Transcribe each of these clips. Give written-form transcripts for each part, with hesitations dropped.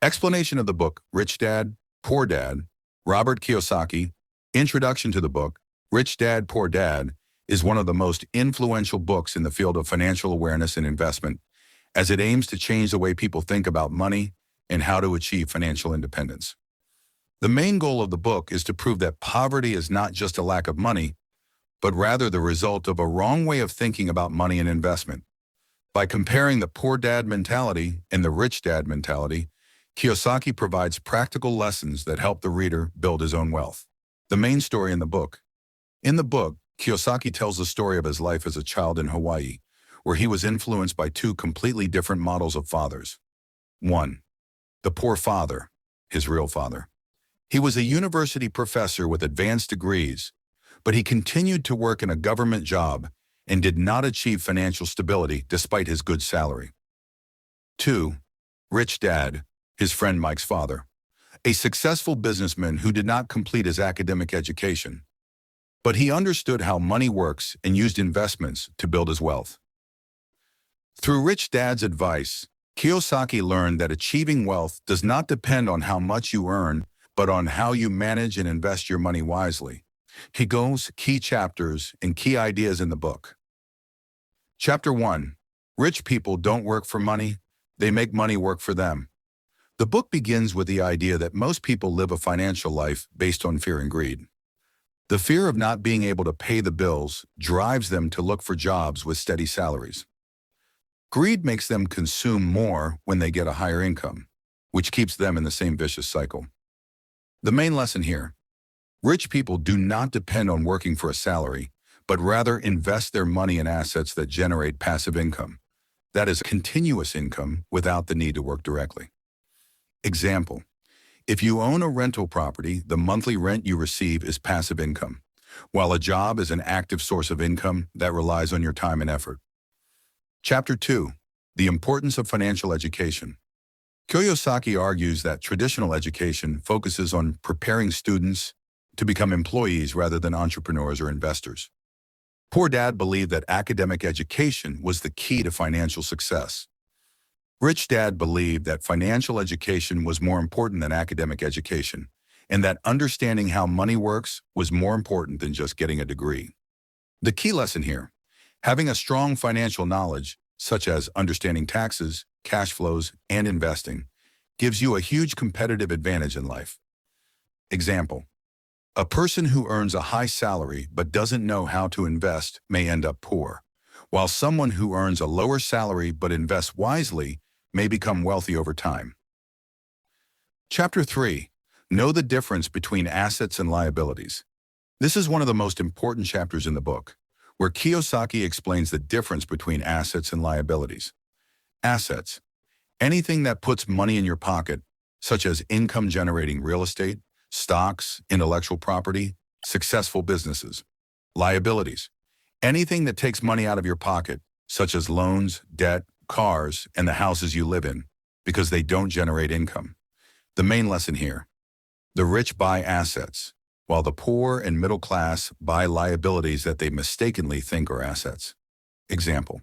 Explanation of the book, Rich Dad, Poor Dad, Robert Kiyosaki. Introduction to the book, Rich Dad, Poor Dad, is one of the most influential books in the field of financial awareness and investment, as it aims to change the way people think about money and how to achieve financial independence. The main goal of the book is to prove that poverty is not just a lack of money, but rather the result of a wrong way of thinking about money and investment. By comparing the poor dad mentality and the rich dad mentality, Kiyosaki provides practical lessons that help the reader build his own wealth. The main story in the book. In the book, Kiyosaki tells the story of his life as a child in Hawaii, where he was influenced by two completely different models of fathers. 1. The poor father, his real father. He was a university professor with advanced degrees, but he continued to work in a government job and did not achieve financial stability despite his good salary. 2. Rich dad, his friend Mike's father, a successful businessman who did not complete his academic education, but he understood how money works and used investments to build his wealth. Through Rich Dad's advice, Kiyosaki learned that achieving wealth does not depend on how much you earn, but on how you manage and invest your money wisely. He goes key chapters and key ideas in the book. Chapter 1. Rich people don't work for money, they make money work for them. The book begins with the idea that most people live a financial life based on fear and greed. The fear of not being able to pay the bills drives them to look for jobs with steady salaries. Greed makes them consume more when they get a higher income, which keeps them in the same vicious cycle. The main lesson here: rich people do not depend on working for a salary, but rather invest their money in assets that generate passive income. That is continuous income without the need to work directly. Example: if you own a rental property, the monthly rent you receive is passive income, while a job is an active source of income that relies on your time and effort. Chapter 2. The importance of financial education. Kiyosaki argues that traditional education focuses on preparing students to become employees rather than entrepreneurs or investors. Poor Dad believed that academic education was the key to financial success. Rich Dad believed that financial education was more important than academic education, and that understanding how money works was more important than just getting a degree. The key lesson here: having a strong financial knowledge, such as understanding taxes, cash flows, and investing, gives you a huge competitive advantage in life. Example: a person who earns a high salary but doesn't know how to invest may end up poor, while someone who earns a lower salary but invests wisely may become wealthy over time. Chapter 3. Know the difference between assets and liabilities. This is one of the most important chapters in the book, where Kiyosaki explains the difference between assets and liabilities. Assets: anything that puts money in your pocket, such as income-generating real estate, stocks, intellectual property, successful businesses. Liabilities: anything that takes money out of your pocket, such as loans, debt, cars, and the houses you live in, because they don't generate income. The main lesson here: the rich buy assets, while the poor and middle class buy liabilities that they mistakenly think are assets. Example: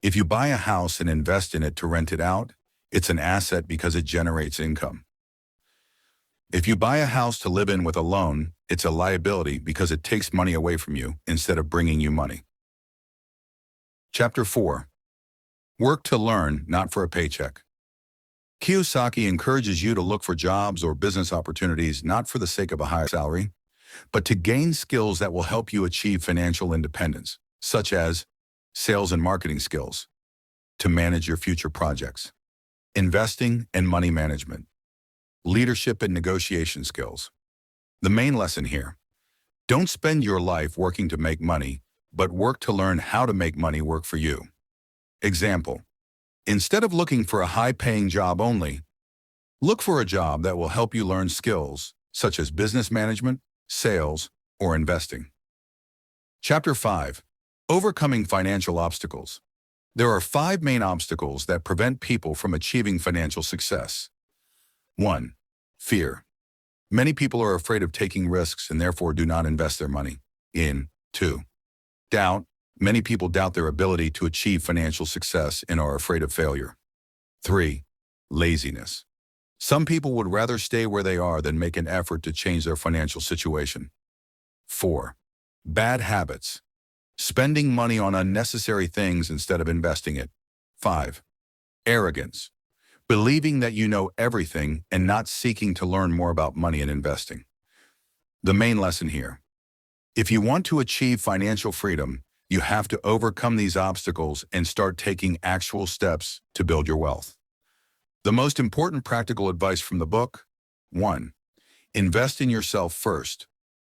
if you buy a house and invest in it to rent it out, it's an asset because it generates income. If you buy a house to live in with a loan, it's a liability because it takes money away from you instead of bringing you money. Chapter 4. Work to learn, not for a paycheck. Kiyosaki encourages you to look for jobs or business opportunities not for the sake of a higher salary, but to gain skills that will help you achieve financial independence, such as sales and marketing skills, to manage your future projects, investing and money management, leadership and negotiation skills. The main lesson here: don't spend your life working to make money, but work to learn how to make money work for you. Example: instead of looking for a high-paying job only, look for a job that will help you learn skills such as business management, sales, or investing. Chapter 5. Overcoming financial obstacles. There are 5 main obstacles that prevent people from achieving financial success. 1. Fear. Many people are afraid of taking risks and therefore do not invest their money in. 2. Doubt. Many people doubt their ability to achieve financial success and are afraid of failure. 3. Laziness. Some people would rather stay where they are than make an effort to change their financial situation. 4. Bad habits. Spending money on unnecessary things instead of investing it. 5. Arrogance. Believing that you know everything and not seeking to learn more about money and investing. The main lesson here: if you want to achieve financial freedom, you have to overcome these obstacles and start taking actual steps to build your wealth. The most important practical advice from the book: 1. Invest in yourself first.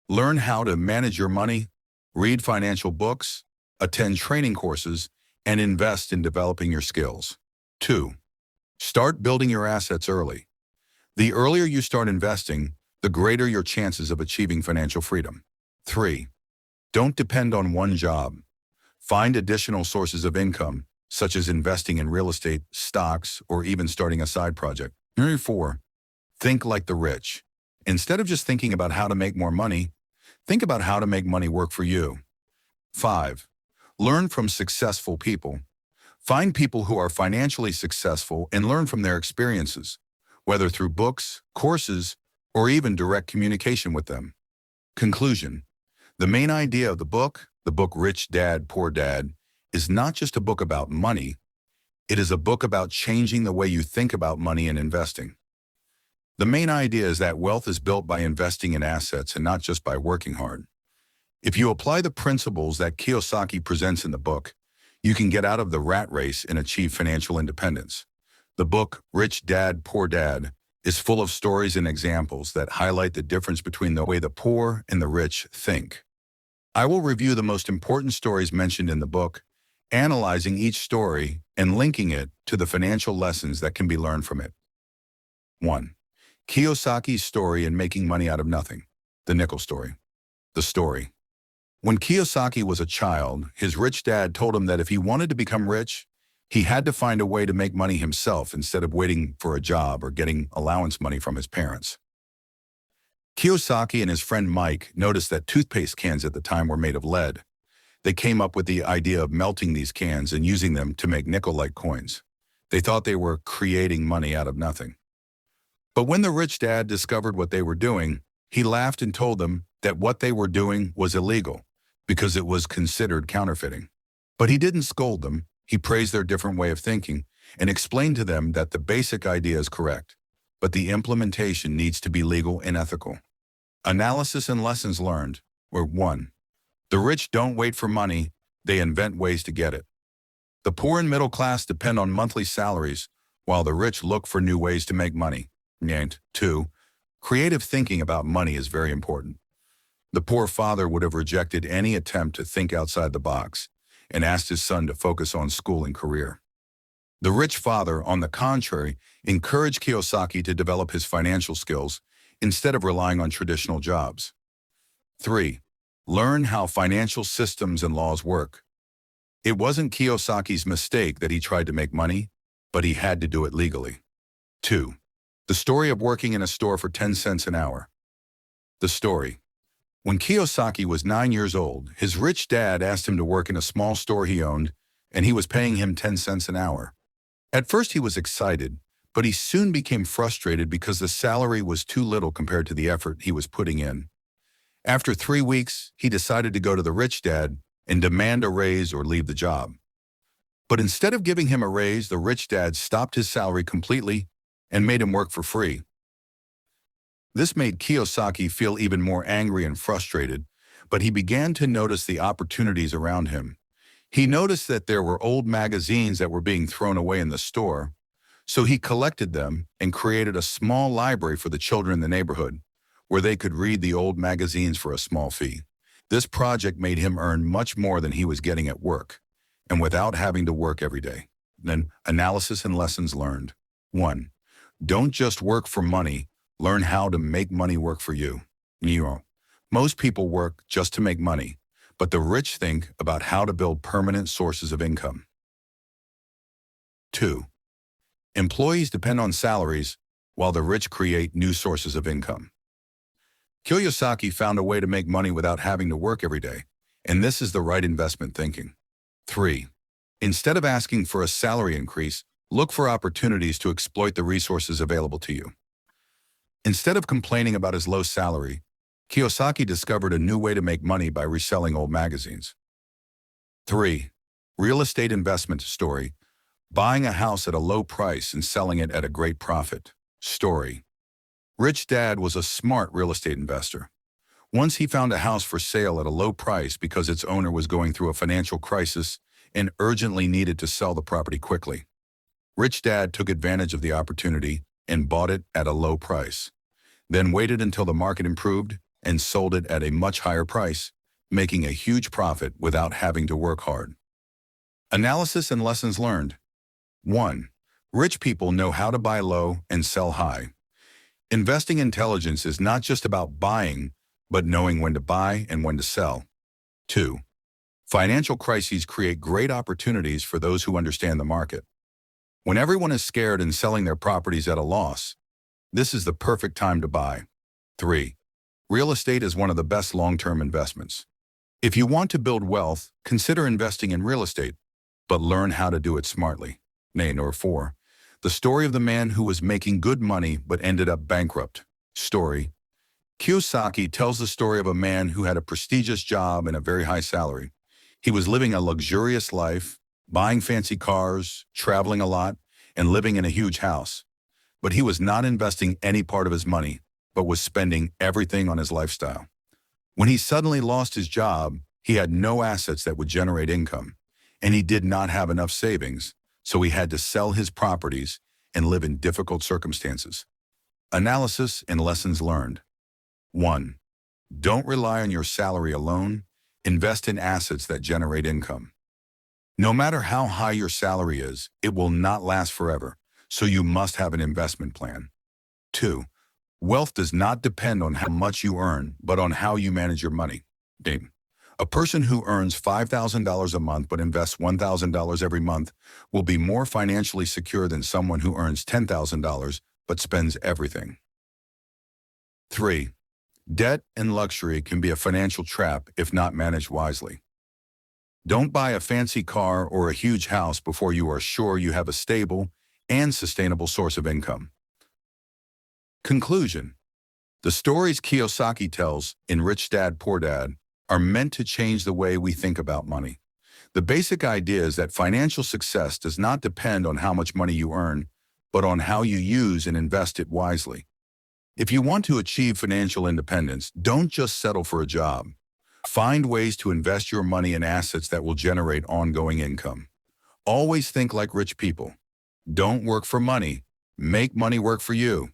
Learn how to manage your money, read financial books, attend training courses, and invest in developing your skills. 2. Start building your assets early. The earlier you start investing, the greater your chances of achieving financial freedom. 3. Don't depend on one job. Find additional sources of income, such as investing in real estate, stocks, or even starting a side project. 4. Think like the rich. Instead of just thinking about how to make more money, think about how to make money work for you. 5. Learn from successful people. Find people who are financially successful and learn from their experiences, whether through books, courses, or even direct communication with them. Conclusion: the main idea of the book Rich Dad, Poor Dad, is not just a book about money. It is a book about changing the way you think about money and investing. The main idea is that wealth is built by investing in assets and not just by working hard. If you apply the principles that Kiyosaki presents in the book, you can get out of the rat race and achieve financial independence. The book, Rich Dad, Poor Dad, is full of stories and examples that highlight the difference between the way the poor and the rich think. I will review the most important stories mentioned in the book, analyzing each story and linking it to the financial lessons that can be learned from it. 1. Kiyosaki's story in making money out of nothing. The nickel story. The story. When Kiyosaki was a child, his rich dad told him that if he wanted to become rich, he had to find a way to make money himself instead of waiting for a job or getting allowance money from his parents. Kiyosaki and his friend Mike noticed that toothpaste cans at the time were made of lead. They came up with the idea of melting these cans and using them to make nickel-like coins. They thought they were creating money out of nothing. But when the rich dad discovered what they were doing, he laughed and told them that what they were doing was illegal, because it was considered counterfeiting. But he didn't scold them. He praised their different way of thinking and explained to them that the basic idea is correct, but the implementation needs to be legal and ethical. Analysis and lessons learned were: 1. The rich don't wait for money, they invent ways to get it. The poor and middle class depend on monthly salaries, while the rich look for new ways to make money. And 2. Creative thinking about money is very important. The poor father would have rejected any attempt to think outside the box and asked his son to focus on school and career. The rich father, on the contrary, encouraged Kiyosaki to develop his financial skills instead of relying on traditional jobs. 3. Learn how financial systems and laws work. It wasn't Kiyosaki's mistake that he tried to make money, but he had to do it legally. 2. The story of working in a store for 10 cents an hour. The story. When Kiyosaki was 9 years old, his rich dad asked him to work in a small store he owned, and he was paying him 10 cents an hour. At first he was excited, but he soon became frustrated because the salary was too little compared to the effort he was putting in. After 3 weeks, he decided to go to the rich dad and demand a raise or leave the job. But instead of giving him a raise, the rich dad stopped his salary completely and made him work for free. This made Kiyosaki feel even more angry and frustrated, but he began to notice the opportunities around him. He noticed that there were old magazines that were being thrown away in the store, so he collected them and created a small library for the children in the neighborhood, where they could read the old magazines for a small fee. This project made him earn much more than he was getting at work, and without having to work every day. Then, analysis and lessons learned. 1. Don't just work for money. Learn how to make money work for you. Most people work just to make money, but the rich think about how to build permanent sources of income. 2. Employees depend on salaries, while the rich create new sources of income. Kiyosaki found a way to make money without having to work every day, and this is the right investment thinking. 3. Instead of asking for a salary increase, look for opportunities to exploit the resources available to you. Instead of complaining about his low salary, Kiyosaki discovered a new way to make money by reselling old magazines. 3. Real estate investment story. Buying a house at a low price and selling it at a great profit. Story. Rich Dad was a smart real estate investor. Once he found a house for sale at a low price because its owner was going through a financial crisis and urgently needed to sell the property quickly. Rich Dad took advantage of the opportunity and bought it at a low price, then waited until the market improved and sold it at a much higher price, making a huge profit without having to work hard. Analysis and lessons learned. 1. Rich people know how to buy low and sell high. Investing intelligence is not just about buying, but knowing when to buy and when to sell. 2. Financial crises create great opportunities for those who understand the market. When everyone is scared and selling their properties at a loss, this is the perfect time to buy. 3. Real estate is one of the best long-term investments. If you want to build wealth, consider investing in real estate, but learn how to do it smartly. 4. The story of the man who was making good money but ended up bankrupt. Story. Kiyosaki tells the story of a man who had a prestigious job and a very high salary. He was living a luxurious life, buying fancy cars, traveling a lot, and living in a huge house. But he was not investing any part of his money, but was spending everything on his lifestyle. When he suddenly lost his job, he had no assets that would generate income, and he did not have enough savings, so he had to sell his properties and live in difficult circumstances. Analysis and lessons learned. 1. Don't rely on your salary alone. Invest in assets that generate income. No matter how high your salary is, it will not last forever, so you must have an investment plan. 2. Wealth does not depend on how much you earn, but on how you manage your money. A person who earns $5,000 a month but invests $1,000 every month will be more financially secure than someone who earns $10,000 but spends everything. 3. Debt and luxury can be a financial trap if not managed wisely. Don't buy a fancy car or a huge house before you are sure you have a stable and sustainable source of income. Conclusion. The stories Kiyosaki tells in Rich Dad, Poor Dad are meant to change the way we think about money. The basic idea is that financial success does not depend on how much money you earn, but on how you use and invest it wisely. If you want to achieve financial independence, don't just settle for a job. Find ways to invest your money in assets that will generate ongoing income. Always think like rich people. Don't work for money. Make money work for you.